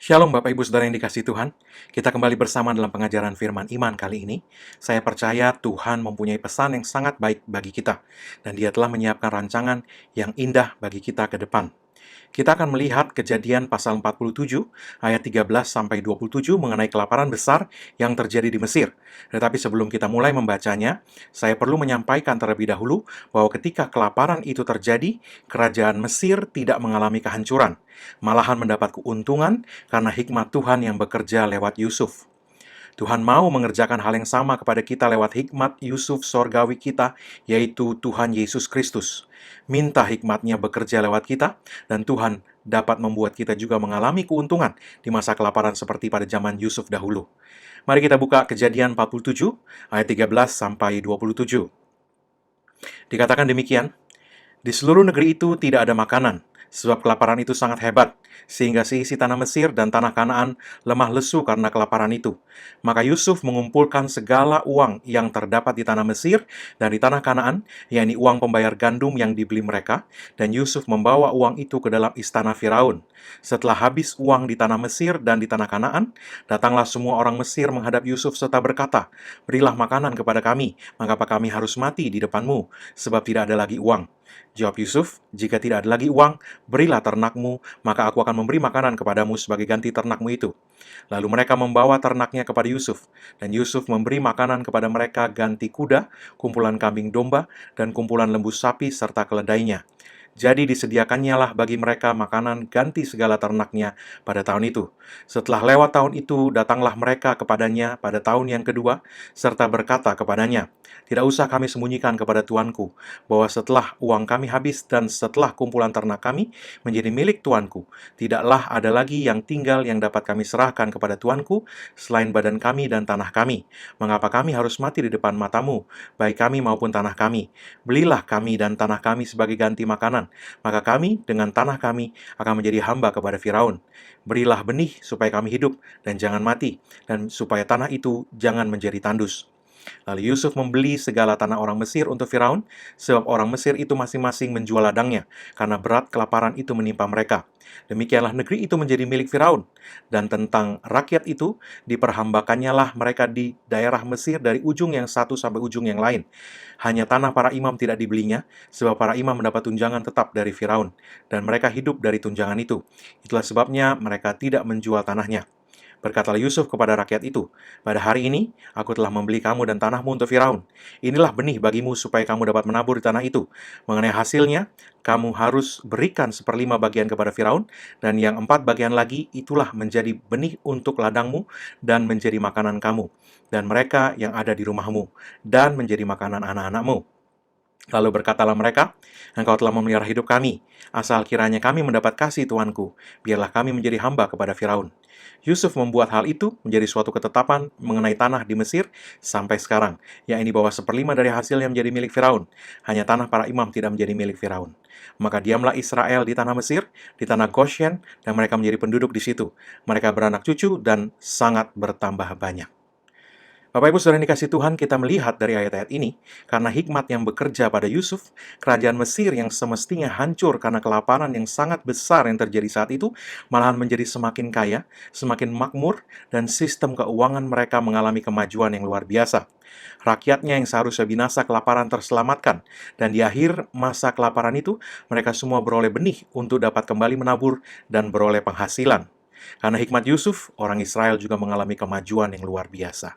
Shalom Bapak Ibu Saudara yang dikasihi Tuhan. Kita kembali bersama dalam pengajaran firman iman kali ini. Saya percaya Tuhan mempunyai pesan yang sangat baik bagi kita. Dan Dia telah menyiapkan rancangan yang indah bagi kita ke depan. Kita akan melihat Kejadian pasal 47 ayat 13-27 mengenai kelaparan besar yang terjadi di Mesir. Tetapi sebelum kita mulai membacanya, saya perlu menyampaikan terlebih dahulu bahwa ketika kelaparan itu terjadi, kerajaan Mesir tidak mengalami kehancuran, malahan mendapat keuntungan karena hikmat Tuhan yang bekerja lewat Yusuf. Tuhan mau mengerjakan hal yang sama kepada kita lewat hikmat Yusuf sorgawi kita, yaitu Tuhan Yesus Kristus. Minta hikmatnya bekerja lewat kita, dan Tuhan dapat membuat kita juga mengalami keuntungan di masa kelaparan seperti pada zaman Yusuf dahulu. Mari kita buka Kejadian 47, ayat 13-27. Dikatakan demikian, di seluruh negeri itu tidak ada makanan, sebab kelaparan itu sangat hebat, sehingga seisi tanah Mesir dan tanah Kanaan lemah lesu karena kelaparan itu. Maka Yusuf mengumpulkan segala uang yang terdapat di tanah Mesir dan di tanah Kanaan, yakni uang pembayar gandum yang dibeli mereka, dan Yusuf membawa uang itu ke dalam istana Firaun. Setelah habis uang di tanah Mesir dan di tanah Kanaan, datanglah semua orang Mesir menghadap Yusuf serta berkata, "Berilah makanan kepada kami, mengapa kami harus mati di depanmu, sebab tidak ada lagi uang." Jawab Yusuf, "Jika tidak ada lagi uang, berilah ternakmu, maka aku akan memberi makanan kepadamu sebagai ganti ternakmu itu." Lalu mereka membawa ternaknya kepada Yusuf, dan Yusuf memberi makanan kepada mereka ganti kuda, kumpulan kambing domba, dan kumpulan lembu sapi serta keledainya. Jadi disediakannya lah bagi mereka makanan ganti segala ternaknya pada tahun itu. Setelah lewat tahun itu, datanglah mereka kepadanya pada tahun yang kedua, serta berkata kepadanya, "Tidak usah kami sembunyikan kepada tuanku, bahwa setelah uang kami habis dan setelah kumpulan ternak kami menjadi milik tuanku, tidaklah ada lagi yang tinggal yang dapat kami serahkan kepada tuanku, selain badan kami dan tanah kami. Mengapa kami harus mati di depan matamu, baik kami maupun tanah kami? Belilah kami dan tanah kami sebagai ganti makanan, maka kami dengan tanah kami akan menjadi hamba kepada Firaun. Berilah benih supaya kami hidup dan jangan mati, dan supaya tanah itu jangan menjadi tandus." Lalu Yusuf membeli segala tanah orang Mesir untuk Firaun, sebab orang Mesir itu masing-masing menjual ladangnya, karena berat kelaparan itu menimpa mereka. Demikianlah negeri itu menjadi milik Firaun, dan tentang rakyat itu, diperhambakannya lah mereka di daerah Mesir dari ujung yang satu sampai ujung yang lain. Hanya tanah para imam tidak dibelinya, sebab para imam mendapat tunjangan tetap dari Firaun, dan mereka hidup dari tunjangan itu. Itulah sebabnya mereka tidak menjual tanahnya. Berkatalah Yusuf kepada rakyat itu, "Pada hari ini, aku telah membeli kamu dan tanahmu untuk Firaun. Inilah benih bagimu supaya kamu dapat menabur di tanah itu. Mengenai hasilnya, kamu harus berikan 1/5 bagian kepada Firaun, dan yang 4 bagian lagi itulah menjadi benih untuk ladangmu dan menjadi makanan kamu, dan mereka yang ada di rumahmu, dan menjadi makanan anak-anakmu." Lalu berkatalah mereka, "Engkau telah memelihara hidup kami, asal kiranya kami mendapat kasih tuanku, biarlah kami menjadi hamba kepada Firaun." Yusuf membuat hal itu menjadi suatu ketetapan mengenai tanah di Mesir sampai sekarang, yakni bahwa 1/5 dari hasilnya menjadi milik Firaun. Hanya tanah para imam tidak menjadi milik Firaun. Maka diamlah Israel di tanah Mesir, di tanah Goshen, dan mereka menjadi penduduk di situ. Mereka beranak cucu dan sangat bertambah banyak. Bapak Ibu Saudara yang dikasihi Tuhan, kita melihat dari ayat-ayat ini, karena hikmat yang bekerja pada Yusuf, kerajaan Mesir yang semestinya hancur karena kelaparan yang sangat besar yang terjadi saat itu, malahan menjadi semakin kaya, semakin makmur, dan sistem keuangan mereka mengalami kemajuan yang luar biasa. Rakyatnya yang seharusnya binasa kelaparan terselamatkan, dan di akhir masa kelaparan itu, mereka semua beroleh benih untuk dapat kembali menabur dan beroleh penghasilan. Karena hikmat Yusuf, orang Israel juga mengalami kemajuan yang luar biasa.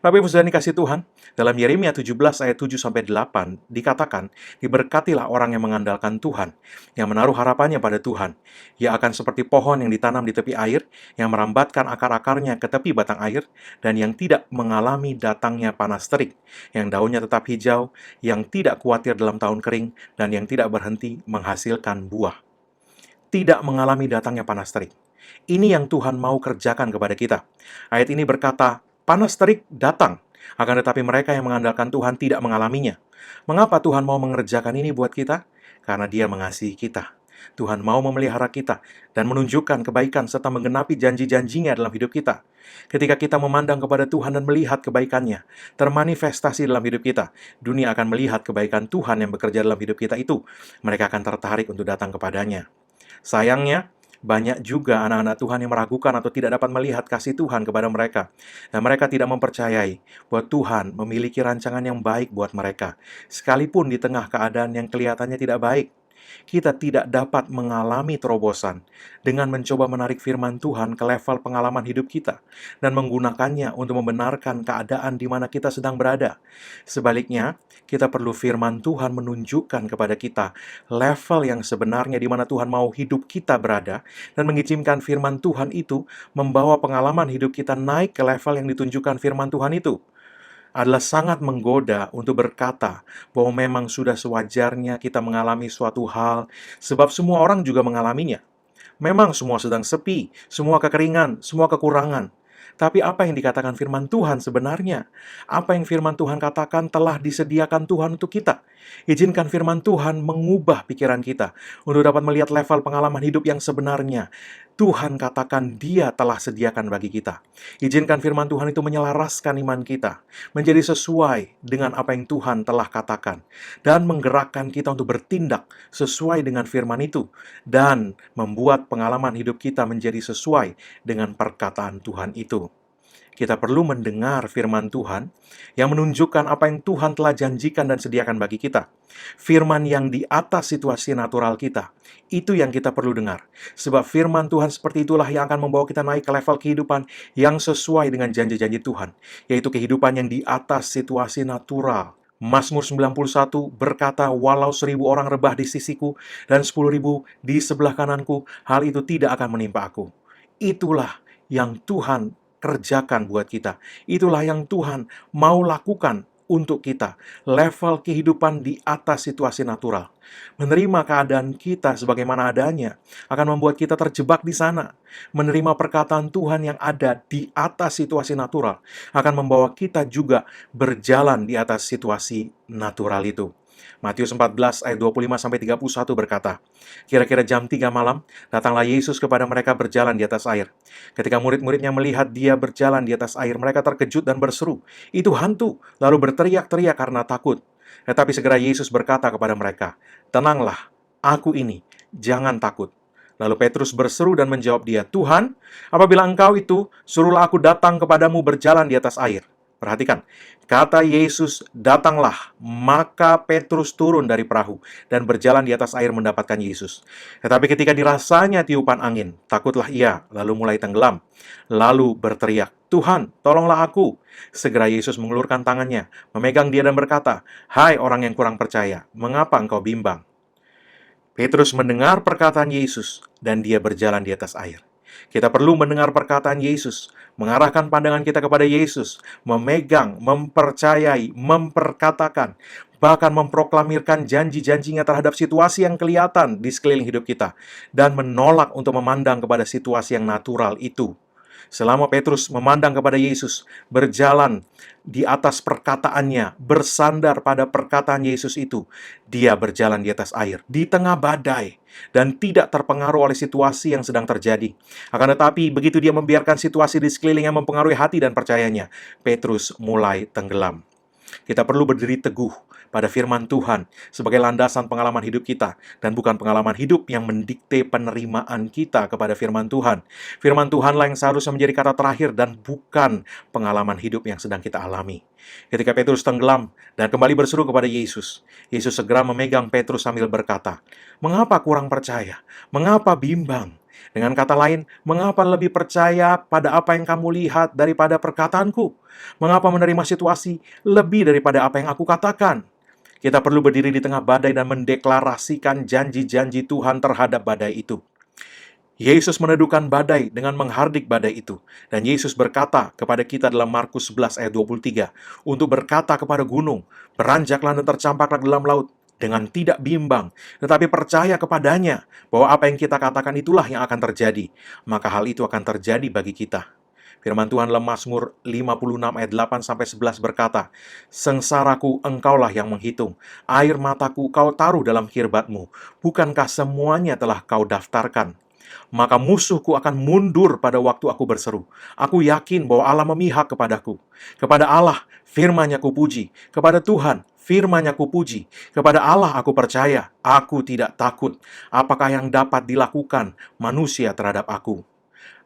Bapak Ibu Saudara yang dikasihi Tuhan, dalam Yeremia 17 ayat 7-8 dikatakan, "Diberkatilah orang yang mengandalkan Tuhan, yang menaruh harapannya pada Tuhan. Ia akan seperti pohon yang ditanam di tepi air, yang merambatkan akar-akarnya ke tepi batang air, dan yang tidak mengalami datangnya panas terik, yang daunnya tetap hijau, yang tidak khawatir dalam tahun kering, dan yang tidak berhenti menghasilkan buah." Tidak mengalami datangnya panas terik. Ini yang Tuhan mau kerjakan kepada kita. Ayat ini berkata, panas terik datang, akan tetapi mereka yang mengandalkan Tuhan tidak mengalaminya. Mengapa Tuhan mau mengerjakan ini buat kita? Karena Dia mengasihi kita. Tuhan mau memelihara kita dan menunjukkan kebaikan serta menggenapi janji-janjinya dalam hidup kita. Ketika kita memandang kepada Tuhan dan melihat kebaikannya, termanifestasi dalam hidup kita, dunia akan melihat kebaikan Tuhan yang bekerja dalam hidup kita itu. Mereka akan tertarik untuk datang kepadanya. Sayangnya, Banyak juga anak-anak Tuhan yang meragukan atau tidak dapat melihat kasih Tuhan kepada mereka. Dan mereka tidak mempercayai bahwa Tuhan memiliki rancangan yang baik buat mereka. Sekalipun di tengah keadaan yang kelihatannya tidak baik, kita tidak dapat mengalami terobosan dengan mencoba menarik firman Tuhan ke level pengalaman hidup kita dan menggunakannya untuk membenarkan keadaan di mana kita sedang berada. Sebaliknya, kita perlu firman Tuhan menunjukkan kepada kita level yang sebenarnya di mana Tuhan mau hidup kita berada, dan mengizinkan firman Tuhan itu membawa pengalaman hidup kita naik ke level yang ditunjukkan firman Tuhan itu. Adalah sangat menggoda untuk berkata bahwa memang sudah sewajarnya kita mengalami suatu hal, sebab semua orang juga mengalaminya. Memang semua sedang sepi, semua kekeringan, semua kekurangan. Tapi apa yang dikatakan firman Tuhan sebenarnya? Apa yang firman Tuhan katakan telah disediakan Tuhan untuk kita. Izinkan firman Tuhan mengubah pikiran kita untuk dapat melihat level pengalaman hidup yang sebenarnya Tuhan katakan Dia telah sediakan bagi kita. Izinkan firman Tuhan itu menyelaraskan iman kita menjadi sesuai dengan apa yang Tuhan telah katakan, dan menggerakkan kita untuk bertindak sesuai dengan firman itu, dan membuat pengalaman hidup kita menjadi sesuai dengan perkataan Tuhan itu. Kita perlu mendengar firman Tuhan yang menunjukkan apa yang Tuhan telah janjikan dan sediakan bagi kita. Firman yang di atas situasi natural kita. Itu yang kita perlu dengar. Sebab firman Tuhan seperti itulah yang akan membawa kita naik ke level kehidupan yang sesuai dengan janji-janji Tuhan. Yaitu kehidupan yang di atas situasi natural. Mazmur 91 berkata, walau 1.000 orang rebah di sisiku dan 10.000 di sebelah kananku, hal itu tidak akan menimpa aku. Itulah yang Tuhan kerjakan buat kita. Itulah yang Tuhan mau lakukan untuk kita. Level kehidupan di atas situasi natural. Menerima keadaan kita sebagaimana adanya akan membuat kita terjebak di sana. Menerima perkataan Tuhan yang ada di atas situasi natural akan membawa kita juga berjalan di atas situasi natural itu. Matius 14 ayat 25-31 berkata, kira-kira jam 3 malam, datanglah Yesus kepada mereka berjalan di atas air. Ketika murid-muridnya melihat Dia berjalan di atas air, mereka terkejut dan berseru, itu hantu, lalu berteriak-teriak karena takut. Tetapi segera Yesus berkata kepada mereka, tenanglah, aku ini, jangan takut. Lalu Petrus berseru dan menjawab Dia, Tuhan, apabila Engkau itu, suruhlah aku datang kepadamu berjalan di atas air. Perhatikan, kata Yesus, datanglah, maka Petrus turun dari perahu dan berjalan di atas air mendapatkan Yesus. Tetapi ketika dirasanya tiupan angin, takutlah ia, lalu mulai tenggelam. Lalu berteriak, Tuhan, tolonglah aku. Segera Yesus mengulurkan tangannya, memegang dia dan berkata, hai orang yang kurang percaya, mengapa engkau bimbang? Petrus mendengar perkataan Yesus dan dia berjalan di atas air. Kita perlu mendengar perkataan Yesus, mengarahkan pandangan kita kepada Yesus, memegang, mempercayai, memperkatakan, bahkan memproklamirkan janji-janjinya terhadap situasi yang kelihatan di sekeliling hidup kita, dan menolak untuk memandang kepada situasi yang natural itu. Selama Petrus memandang kepada Yesus, berjalan di atas perkataannya, bersandar pada perkataan Yesus itu, dia berjalan di atas air, di tengah badai, dan tidak terpengaruh oleh situasi yang sedang terjadi. Akan tetapi, begitu dia membiarkan situasi di sekelilingnya mempengaruhi hati dan percayanya, Petrus mulai tenggelam. Kita perlu berdiri teguh pada firman Tuhan sebagai landasan pengalaman hidup kita, dan bukan pengalaman hidup yang mendikte penerimaan kita kepada firman Tuhan. Firman Tuhanlah yang seharusnya menjadi kata terakhir dan bukan pengalaman hidup yang sedang kita alami. Ketika Petrus tenggelam dan kembali berseru kepada Yesus, Yesus segera memegang Petrus sambil berkata, mengapa kurang percaya? Mengapa bimbang? Dengan kata lain, mengapa lebih percaya pada apa yang kamu lihat daripada perkataanku? Mengapa menerima situasi lebih daripada apa yang aku katakan? Kita perlu berdiri di tengah badai dan mendeklarasikan janji-janji Tuhan terhadap badai itu. Yesus meneduhkan badai dengan menghardik badai itu. Dan Yesus berkata kepada kita dalam Markus 11 ayat 23, untuk berkata kepada gunung, beranjaklah dan tercampaklah dalam laut, dengan tidak bimbang, tetapi percaya kepadanya, bahwa apa yang kita katakan itulah yang akan terjadi. Maka hal itu akan terjadi bagi kita. Firman Tuhan dalam Mazmur 56 ayat 8-11 berkata, sengsaraku engkaulah yang menghitung, air mataku kau taruh dalam kirbatmu, bukankah semuanya telah kau daftarkan? Maka musuhku akan mundur pada waktu aku berseru. Aku yakin bahwa Allah memihak kepadaku. Kepada Allah, firman-Nya kupuji. Kepada Tuhan, firman-Nya kupuji. Kepada Allah aku percaya, aku tidak takut. Apakah yang dapat dilakukan manusia terhadap aku?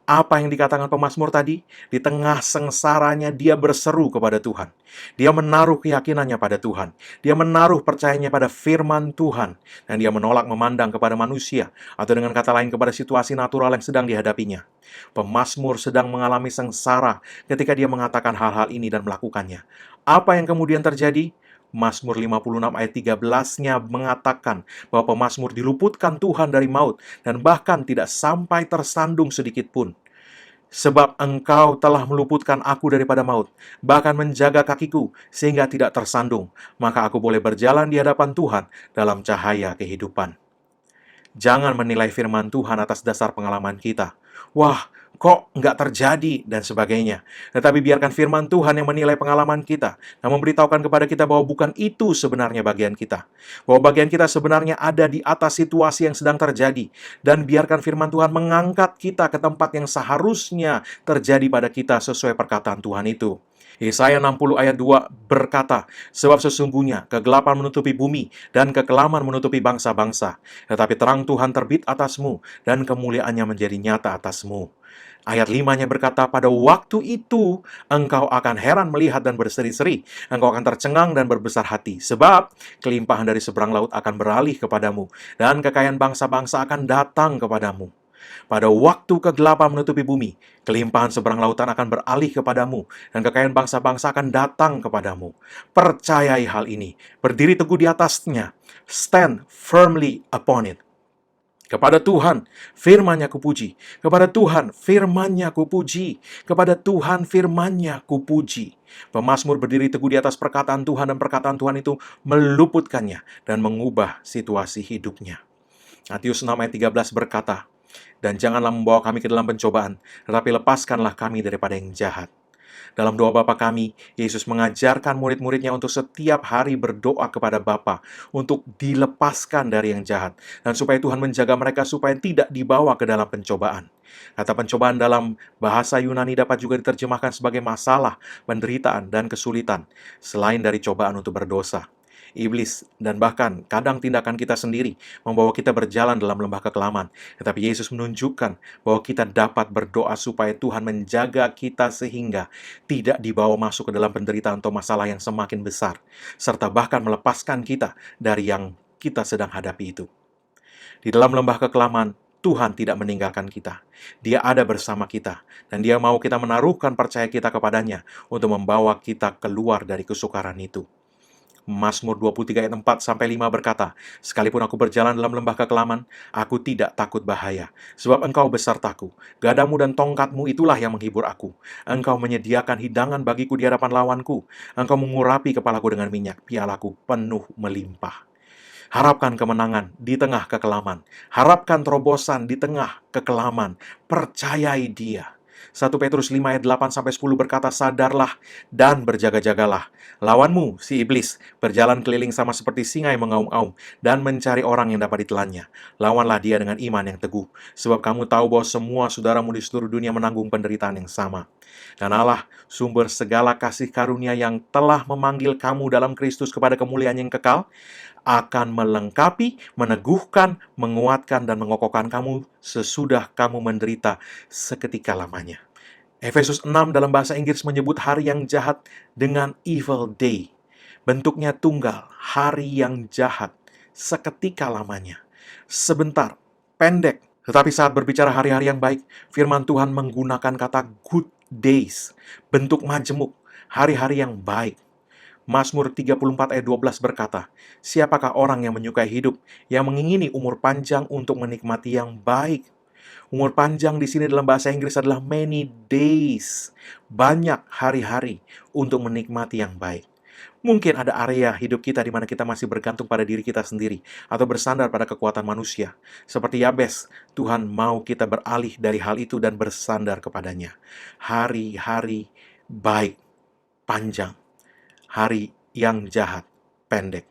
Apa yang dikatakan pemazmur tadi? Di tengah sengsaranya dia berseru kepada Tuhan. Dia menaruh keyakinannya pada Tuhan. Dia menaruh percayanya pada firman Tuhan. Dan dia menolak memandang kepada manusia, atau dengan kata lain kepada situasi natural yang sedang dihadapinya. Pemazmur sedang mengalami sengsara ketika dia mengatakan hal-hal ini dan melakukannya. Apa yang kemudian terjadi? Mazmur 56 ayat 13-nya mengatakan bahwa pemazmur diluputkan Tuhan dari maut dan bahkan tidak sampai tersandung sedikit pun. Sebab engkau telah meluputkan aku daripada maut, bahkan menjaga kakiku sehingga tidak tersandung, maka aku boleh berjalan di hadapan Tuhan dalam cahaya kehidupan. Jangan menilai firman Tuhan atas dasar pengalaman kita. Wah, kok nggak terjadi, dan sebagainya. Tetapi biarkan firman Tuhan yang menilai pengalaman kita dan memberitahukan kepada kita bahwa bukan itu sebenarnya bagian kita. Bahwa bagian kita sebenarnya ada di atas situasi yang sedang terjadi. Dan biarkan firman Tuhan mengangkat kita ke tempat yang seharusnya terjadi pada kita sesuai perkataan Tuhan itu. Yesaya 60 ayat 2 berkata, sebab sesungguhnya kegelapan menutupi bumi dan kekelaman menutupi bangsa-bangsa. Tetapi terang Tuhan terbit atasmu dan kemuliaannya menjadi nyata atasmu. Ayat 5-nya berkata, pada waktu itu engkau akan heran melihat dan berseri-seri. Engkau akan tercengang dan berbesar hati. Sebab kelimpahan dari seberang laut akan beralih kepadamu. Dan kekayaan bangsa-bangsa akan datang kepadamu. Pada waktu kegelapan menutupi bumi, kelimpahan seberang lautan akan beralih kepadamu, dan kekayaan bangsa-bangsa akan datang kepadamu. Percayai hal ini, berdiri teguh di atasnya, stand firmly upon it. Kepada Tuhan, firman-Nya kupuji. Kepada Tuhan, firman-Nya kupuji. Kepada Tuhan, firman-Nya kupuji. Pemazmur berdiri teguh di atas perkataan Tuhan, dan perkataan Tuhan itu meluputkannya dan mengubah situasi hidupnya. Matius 6 ayat 13 berkata, dan janganlah membawa kami ke dalam pencobaan, tetapi lepaskanlah kami daripada yang jahat. Dalam doa Bapa kami, Yesus mengajarkan murid-muridnya untuk setiap hari berdoa kepada Bapa untuk dilepaskan dari yang jahat, dan supaya Tuhan menjaga mereka supaya tidak dibawa ke dalam pencobaan. Kata pencobaan dalam bahasa Yunani dapat juga diterjemahkan sebagai masalah, penderitaan, dan kesulitan, selain dari cobaan untuk berdosa. Iblis, dan bahkan kadang tindakan kita sendiri membawa kita berjalan dalam lembah kekelaman. Tetapi Yesus menunjukkan bahwa kita dapat berdoa supaya Tuhan menjaga kita sehingga tidak dibawa masuk ke dalam penderitaan atau masalah yang semakin besar, serta bahkan melepaskan kita dari yang kita sedang hadapi itu. Di dalam lembah kekelaman, Tuhan tidak meninggalkan kita. Dia ada bersama kita, dan Dia mau kita menaruhkan percaya kita kepadanya untuk membawa kita keluar dari kesukaran itu. Mazmur 23 ayat 4-5 berkata, sekalipun aku berjalan dalam lembah kekelaman, aku tidak takut bahaya, sebab engkau besertaku. Gadamu dan tongkatmu itulah yang menghibur aku. Engkau menyediakan hidangan bagiku di hadapan lawanku. Engkau mengurapi kepalaku dengan minyak, pialaku penuh melimpah. Harapkan kemenangan di tengah kekelaman. Harapkan terobosan di tengah kekelaman. Percayai Dia. 1 Petrus 5 ayat 8-10 berkata, sadarlah dan berjaga-jagalah. Lawanmu, si iblis, berjalan keliling sama seperti singa yang mengaum-aum dan mencari orang yang dapat ditelannya. Lawanlah dia dengan iman yang teguh, sebab kamu tahu bahwa semua saudaramu di seluruh dunia menanggung penderitaan yang sama. Dan Allah, sumber segala kasih karunia yang telah memanggil kamu dalam Kristus kepada kemuliaan yang kekal, akan melengkapi, meneguhkan, menguatkan, dan mengokohkan kamu sesudah kamu menderita seketika lamanya. Efesus 6 dalam bahasa Inggris menyebut hari yang jahat dengan evil day. Bentuknya tunggal, hari yang jahat, seketika lamanya. Sebentar, pendek. Tetapi saat berbicara hari-hari yang baik, firman Tuhan menggunakan kata good days. Bentuk majemuk, hari-hari yang baik. Mazmur 34 ayat 12 berkata, siapakah orang yang menyukai hidup, yang mengingini umur panjang untuk menikmati yang baik? Umur panjang di sini dalam bahasa Inggris adalah many days. Banyak hari-hari untuk menikmati yang baik. Mungkin ada area hidup kita di mana kita masih bergantung pada diri kita sendiri atau bersandar pada kekuatan manusia. Seperti Yabes, Tuhan mau kita beralih dari hal itu dan bersandar kepadanya. Hari-hari baik, panjang. Hari yang jahat, pendek.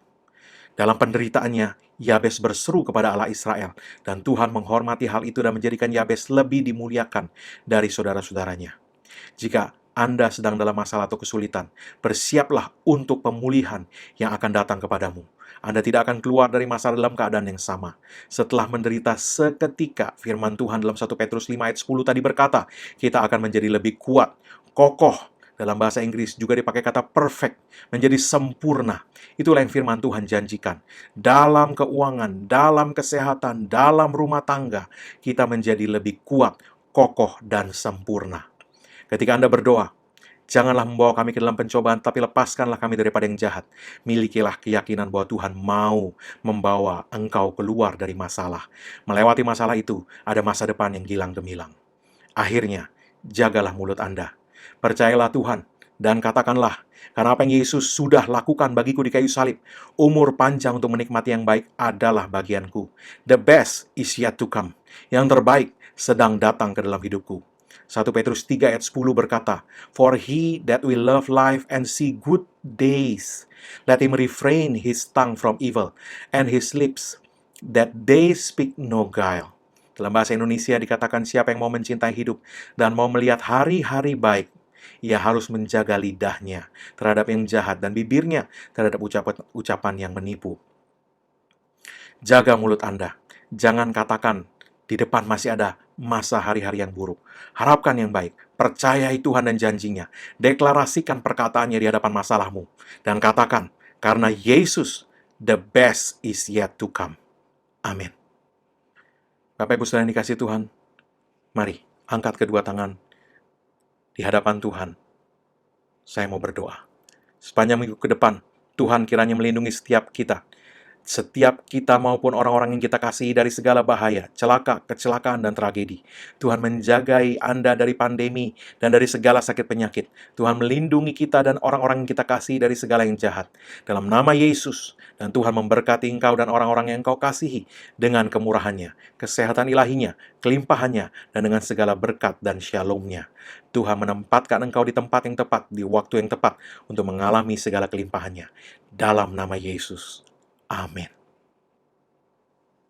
Dalam penderitaannya, Yabes berseru kepada Allah Israel, dan Tuhan menghormati hal itu dan menjadikan Yabes lebih dimuliakan dari saudara-saudaranya. Jika Anda sedang dalam masalah atau kesulitan, bersiaplah untuk pemulihan yang akan datang kepadamu. Anda tidak akan keluar dari masalah dalam keadaan yang sama. Setelah menderita seketika, firman Tuhan dalam 1 Petrus 5 ayat 10 tadi berkata, kita akan menjadi lebih kuat, kokoh. Dalam bahasa Inggris juga dipakai kata perfect, menjadi sempurna. Itulah yang firman Tuhan janjikan. Dalam keuangan, dalam kesehatan, dalam rumah tangga, kita menjadi lebih kuat, kokoh, dan sempurna. Ketika Anda berdoa, janganlah membawa kami ke dalam pencobaan, tapi lepaskanlah kami daripada yang jahat. Milikilah keyakinan bahwa Tuhan mau membawa engkau keluar dari masalah. Melewati masalah itu, ada masa depan yang gilang gemilang. Akhirnya, jagalah mulut Anda. Percayalah Tuhan, dan katakanlah, karena apa yang Yesus sudah lakukan bagiku di kayu salib, umur panjang untuk menikmati yang baik adalah bagianku. The best is yet to come. Yang terbaik sedang datang ke dalam hidupku. 1 Petrus 3 ayat 10 berkata, For he that will love life and see good days, let him refrain his tongue from evil, and his lips, that they speak no guile. Dalam bahasa Indonesia dikatakan siapa yang mau mencintai hidup dan mau melihat hari-hari baik, ia harus menjaga lidahnya terhadap yang jahat dan bibirnya terhadap ucapan yang menipu. Jaga mulut Anda. Jangan katakan, di depan masih ada masa hari-hari yang buruk. Harapkan yang baik. Percayai Tuhan dan janjinya. Deklarasikan perkataannya di hadapan masalahmu. Dan katakan, karena Yesus, the best is yet to come. Amin. Bapak Ibu saudara yang dikasihi Tuhan, mari angkat kedua tangan di hadapan Tuhan. Saya mau berdoa. Sepanjang minggu ke depan, Tuhan kiranya melindungi setiap kita maupun orang-orang yang kita kasihi dari segala bahaya, celaka, kecelakaan, dan tragedi. Tuhan menjagai Anda dari pandemi dan dari segala sakit penyakit. Tuhan melindungi kita dan orang-orang yang kita kasihi dari segala yang jahat. Dalam nama Yesus, dan Tuhan memberkati engkau dan orang-orang yang engkau kasihi dengan kemurahannya, kesehatan ilahinya, kelimpahannya, dan dengan segala berkat dan shalom-Nya. Tuhan menempatkan engkau di tempat yang tepat, di waktu yang tepat, untuk mengalami segala kelimpahannya. Dalam nama Yesus. Amin.